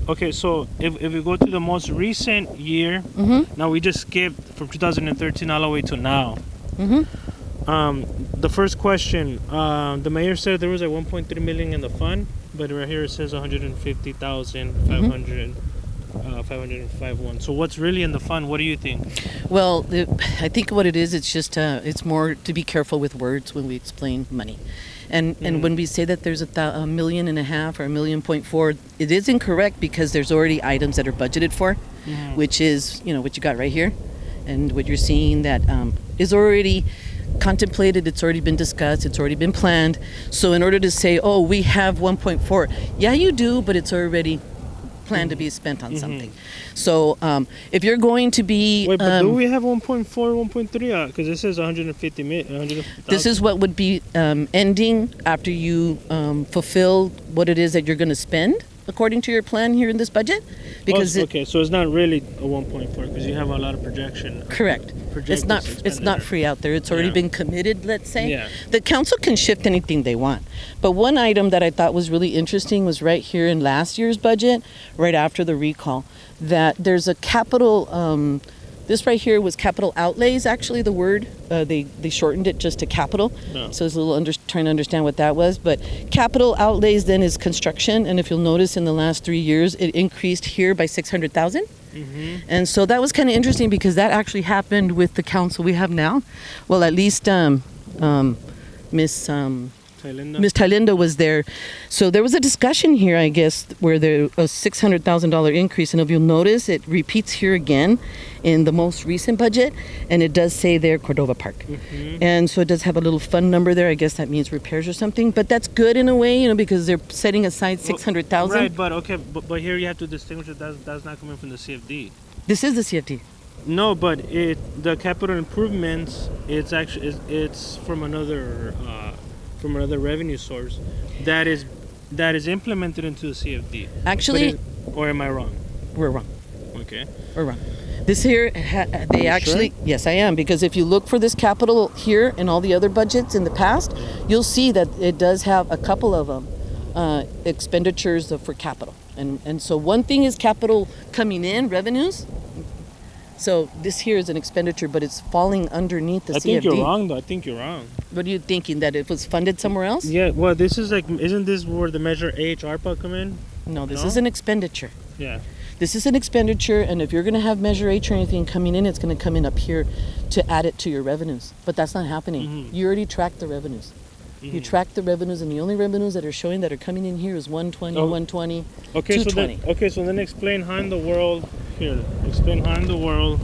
Okay, so if we go to the most recent year, now we just skipped from 2013 all the way to now. The first question, the mayor said there was like 1.3 million in the fund, but right here it says 150,500. 505.1. So what's really in the fund? What do you think? Well, I think what it is, it's just it's more to be careful with words when we explain money, and when we say that there's $1.5 million or $1.4 million, it is incorrect because there's already items that are budgeted for, which is what you got right here, and what you're seeing that is already contemplated. It's already been discussed. It's already been planned. So in order to say, oh, we have 1.4, yeah, you do, but it's already plan to be spent on something. So if you're going to be wait, but do we have 1.4, 1.3? Because this says 150 million. This is what would be ending after you fulfill what it is that you're going to spend according to your plan here in this budget. Because so it's not really a 1.4 because you have a lot of projection. Correct. It's not free out there. It's already been committed, let's say. Yeah. The council can shift anything they want. But one item that I thought was really interesting was right here in last year's budget, right after the recall, that there's a capital, this right here was capital outlays, actually, the word. They shortened it just to capital. No. So it's a little trying to understand what that was. But capital outlays then is construction. And if you'll notice in the last 3 years, it increased here by 600,000. And so that was kind of interesting because that actually happened with the council we have now. Well, at least Miss Thalinda was there. So there was a discussion here, I guess, where there was a $600,000 increase. And if you'll notice, it repeats here again in the most recent budget. And it does say there Cordova Park. And so it does have a little fund number there. I guess that means repairs or something. But that's good in a way, because they're setting aside 600,000. Right, but here you have to distinguish that that's not coming from the CFD. This is the CFD. No, but the capital improvements, it's from another revenue source that is implemented into the CFD. Actually, or am I wrong? We're wrong. Okay. We're wrong. This here, they actually, sure? Yes, I am, because if you look for this capital here and all the other budgets in the past, you'll see that it does have a couple of them expenditures for capital, and so one thing is capital coming in revenues. So this here is an expenditure, but it's falling underneath the CFD. I think you're wrong, though. I think you're wrong. What are you thinking, that it was funded somewhere else? Yeah, well, this is isn't this where the measure H ARPA come in? No, this is an expenditure. Yeah. This is an expenditure, and if you're going to have measure H or anything coming in, it's going to come in up here to add it to your revenues. But that's not happening. You already tracked the revenues. You track the revenues, and the only revenues that are showing that are coming in here is 120, 120, 220. So then explain how in the world. Here, explain how in the world.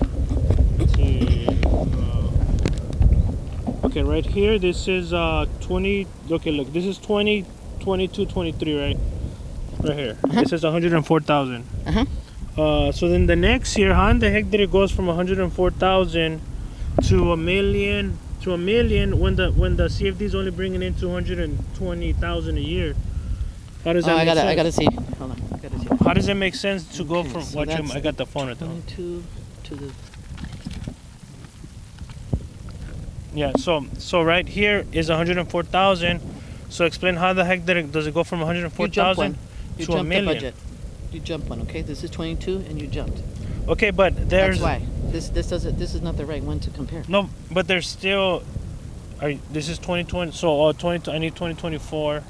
Okay, right here, this is 20. Okay, look, this is 20, 22, 23, right? Right here. This is 104,000. So then the next year, how in the heck did it goes from 104,000 to a million? To a million when the CFD is only bringing in 220,000 a year. How does that make sense? I gotta see. Hold on. I gotta see. How does it make sense to go from I got the phone at the 22 to the. Yeah. So right here is 104,000. So explain how the heck does it go from 104,000 to a million? The budget. You jump one. Okay. This is 22, and you jumped. Okay, but there's. That's why. This is not the right one to compare. No, but there's still. This is 2020. So 20. I need 2024.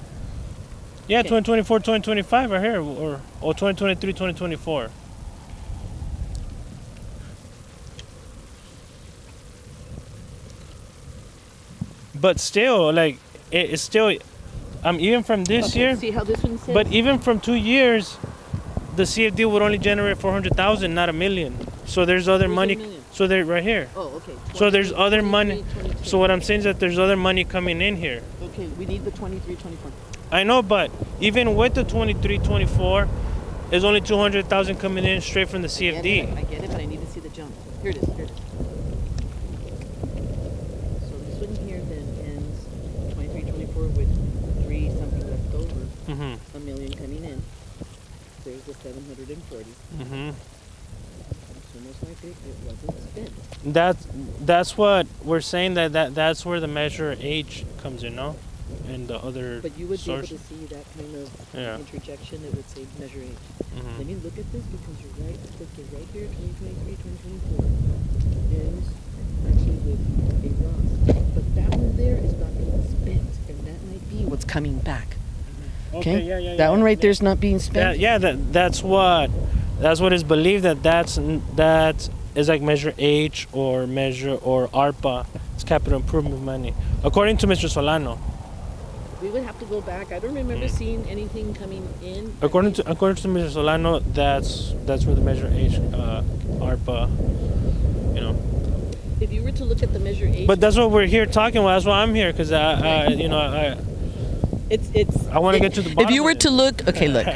Yeah, okay. 2024, 2025 right here, or 2023, 2024. But still, like it's still. Even from this year. See how this one says? But even from 2 years, the CFD would only generate 400,000, not a million. So there's other money. So they're right here. Oh, okay. So there's other money. So what I'm saying is that there's other money coming in here. Okay, we need the 23, 24. I know, but even with the 23, 24, there's only 200,000 coming in straight from the CFD. I get it, but I need to see the jump. Here it is. So this one here then ends 23, 24 with 3 something left over. A million coming in. There's the 740. So most likely it wasn't spent. That's what we're saying, that's where the measure H comes in, no? and the other But you would source. be able to see that kind of Yeah. interjection. It would say measure H. Let me look at this because you're right. Okay, right here, 2023, 2024 ends actually with a loss. But that one there is not being spent, and that might be what's coming back. Okay, yeah. That one right there is not being spent. That's what is believed that is like measure H or ARPA. It's capital improvement money, according to Mr. Solano. We would have to go back. I don't remember seeing anything coming in. According to Mr. Solano, that's where the measure H, ARPA, you know. If you were to look at the measure H, But that's what we're here talking about. That's why I'm here, because I want to get to the bottom. If you were to look, okay, look,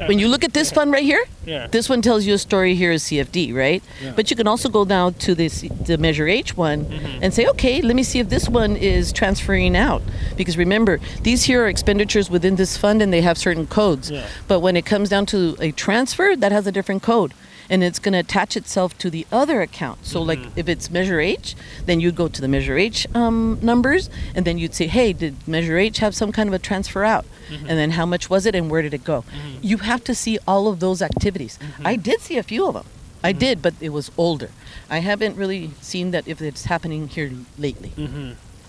when you look at this fund right here, this one tells you a story here is CFD, right? Yeah. But you can also go down to the measure H one and say, okay, let me see if this one is transferring out, because remember, these here are expenditures within this fund and they have certain codes. Yeah. But when it comes down to a transfer, that has a different code. And it's going to attach itself to the other account. So, like, if it's Measure H, then you'd go to the Measure H numbers, and then you'd say, hey, did Measure H have some kind of a transfer out? And then how much was it, and where did it go? You have to see all of those activities. I did see a few of them. I did, but it was older. I haven't really seen that if it's happening here lately.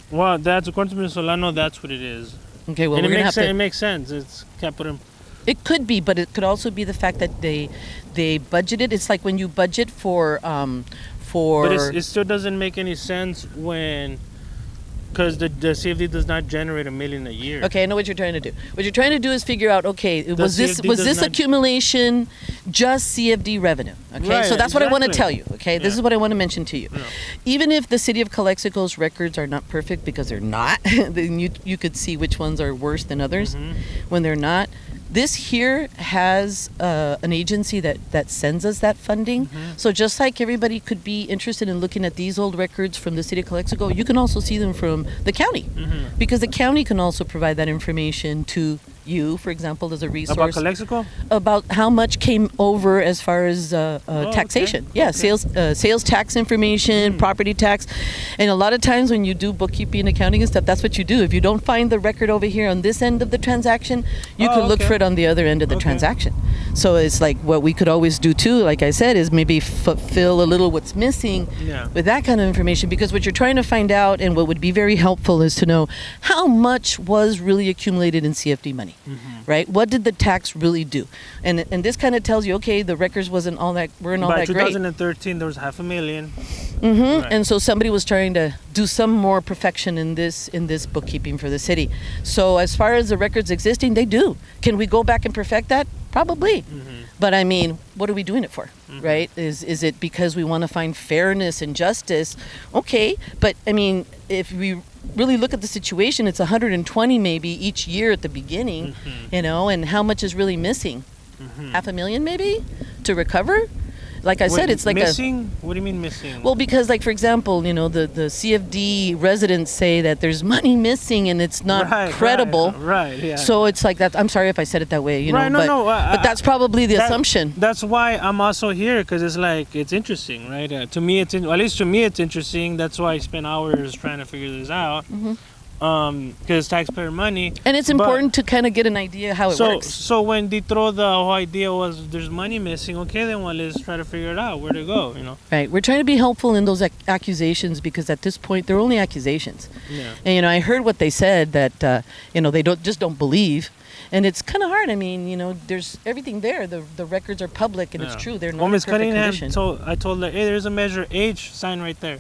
Well, that's according to Mr. Solano, that's what it is. Okay, well, and we're going to have to... It makes sense. It's capital. It could be, but it could also be the fact that they budgeted. It's like when you budget for. But it still doesn't make any sense because the CFD does not generate $1 million a year. Okay, I know what you're trying to do. What you're trying to do is figure out, okay, was this accumulation just CFD revenue? Okay, right, so that's what I want to exactly. tell you. Okay, this is what I want to mention to you. Yeah. Even if the city of Calexico's records are not perfect, because they're not, then you could see which ones are worse than others. When they're not. This here has an agency that sends us that funding. So just like everybody could be interested in looking at these old records from the city of Calexico, you can also see them from the county. Because the county can also provide that information to you, for example, as a resource. About Calexico? About how much came over as far as taxation. Okay. Yeah, sales tax information, property tax. And a lot of times when you do bookkeeping, accounting and stuff, that's what you do. If you don't find the record over here on this end of the transaction, you could look for it on the other end of the transaction. So it's like what we could always do too, like I said, is maybe fulfill a little what's missing with that kind of information, because what you're trying to find out and what would be very helpful is to know how much was really accumulated in CFD money, right? What did the tax really do? And this kind of tells you, okay, the records weren't all that great. By 2013, there was $500,000. Right. And so somebody was trying to do some more perfection in this bookkeeping for the city. So as far as the records existing, they do. Can we go back and perfect that? Probably. But I mean, what are we doing it for, right? Is it because we want to find fairness and justice? Okay, but I mean, if we really look at the situation, it's 120 maybe each year at the beginning, you know, and how much is really missing? $500,000 maybe to recover? Like I said, it's like missing? What do you mean missing? Well, because like, for example, you know, the CFD residents say that there's money missing and it's not credible. Right, yeah. So it's like that. I'm sorry if I said it that way, you know. But that's probably the assumption. That's why I'm also here, because it's like, it's interesting, right? To me, at least to me, it's interesting. That's why I spent hours trying to figure this out. Because it's taxpayer money. And it's important to kind of get an idea how it works. So when they throw the whole idea was there's money missing, okay, then well, let's try to figure it out, where to go, you know. Right. We're trying to be helpful in those accusations, because at this point, they're only accusations. Yeah. And, you know, I heard what they said, that, you know, they don't believe. And it's kind of hard. I mean, you know, there's everything there. The records are public, and it's true. They're not in perfect condition. I told her, hey, there's a measure H sign right there.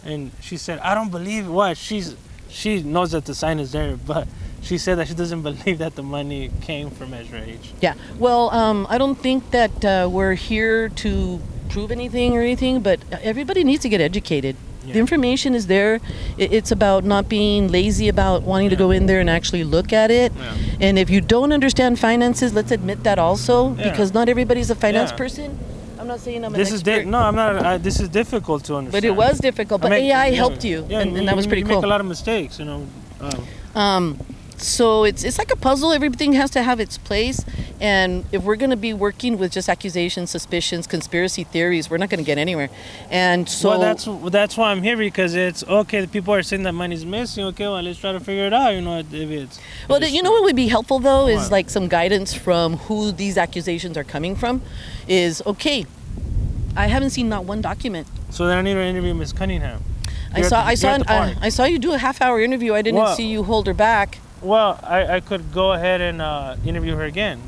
And she said, I don't believe what? She knows that the sign is there, but she said that she doesn't believe that the money came from Measure H. Yeah. Well, I don't think that we're here to prove anything or anything, but everybody needs to get educated. Yeah. The information is there. It's about not being lazy about wanting to go in there and actually look at it. Yeah. And if you don't understand finances, let's admit that also, because not everybody's a finance person. I'm not saying I'm an expert. No, I'm not. This is difficult to understand. But it was difficult. But AI helped you, and that was pretty cool. You make a lot of mistakes, you know. So it's like a puzzle. Everything has to have its place. And if we're going to be working with just accusations, suspicions, conspiracy theories, we're not going to get anywhere. And so that's why I'm here, because it's okay. The people are saying that money's missing. Okay, well, let's try to figure it out. If it's you know what would be helpful though is like some guidance from who these accusations are coming from. Is okay. I haven't seen not one document. So then I need to interview Miss Cunningham. I saw you do a half-hour interview. I didn't see you hold her back. Well, I could go ahead and interview her again.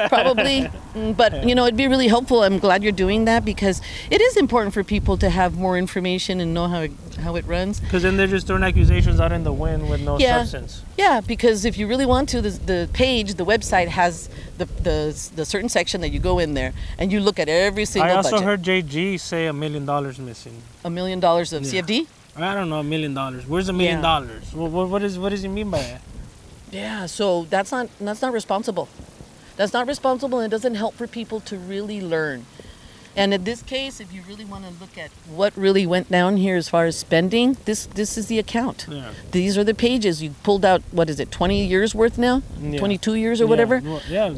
Probably, but it'd be really helpful. I'm glad you're doing that, because it is important for people to have more information and know how it runs. Because then they're just throwing accusations out in the wind with no substance. Yeah, because if you really want to, the website has the certain section that you go in there and you look at every single budget. I also heard JG say $1 million missing. $1 million of CFD? I don't know, $1 million. Where's $1 million? What does he mean by that? Yeah, so that's not responsible. That's not responsible, and it doesn't help for people to really learn. And in this case, if you really want to look at what really went down here as far as spending, this is the account. Yeah. These are the pages. You pulled out, 20 years worth now? Yeah. 22 years or whatever? Yeah,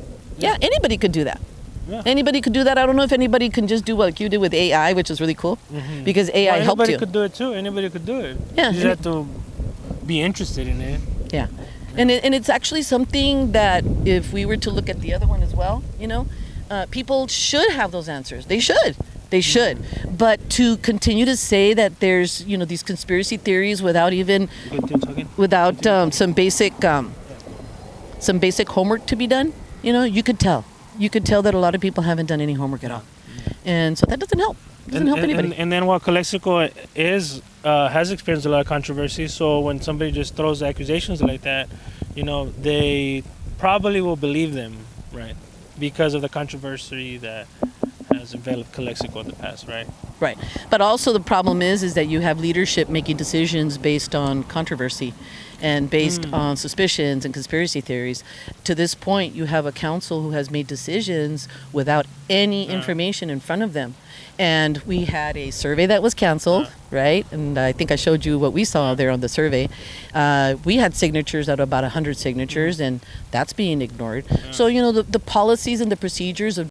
anybody could do that. Yeah. Anybody could do that. I don't know if anybody can just do what you did with AI, which is really cool, because AI helped you. Anybody could do it too. Anybody could do it. Yeah. You just have to be interested in it. Yeah. And it's actually something that if we were to look at the other one as well, people should have those answers. They should. But to continue to say that there's, these conspiracy theories without some basic homework to be done, you could tell. You could tell that a lot of people haven't done any homework at all. And so that doesn't help. It doesn't help anybody. And then while Calexico has experienced a lot of controversy, so when somebody just throws accusations like that, they probably will believe them, right? Because of the controversy that has enveloped Calexico in the past, right? Right. But also the problem is that you have leadership making decisions based on controversy and based on suspicions and conspiracy theories. To this point, you have a council who has made decisions without any information in front of them. And we had a survey that was canceled, right? And I think I showed you what we saw there on the survey. We had signatures out of about 100 signatures, and that's being ignored. So, the policies and the procedures of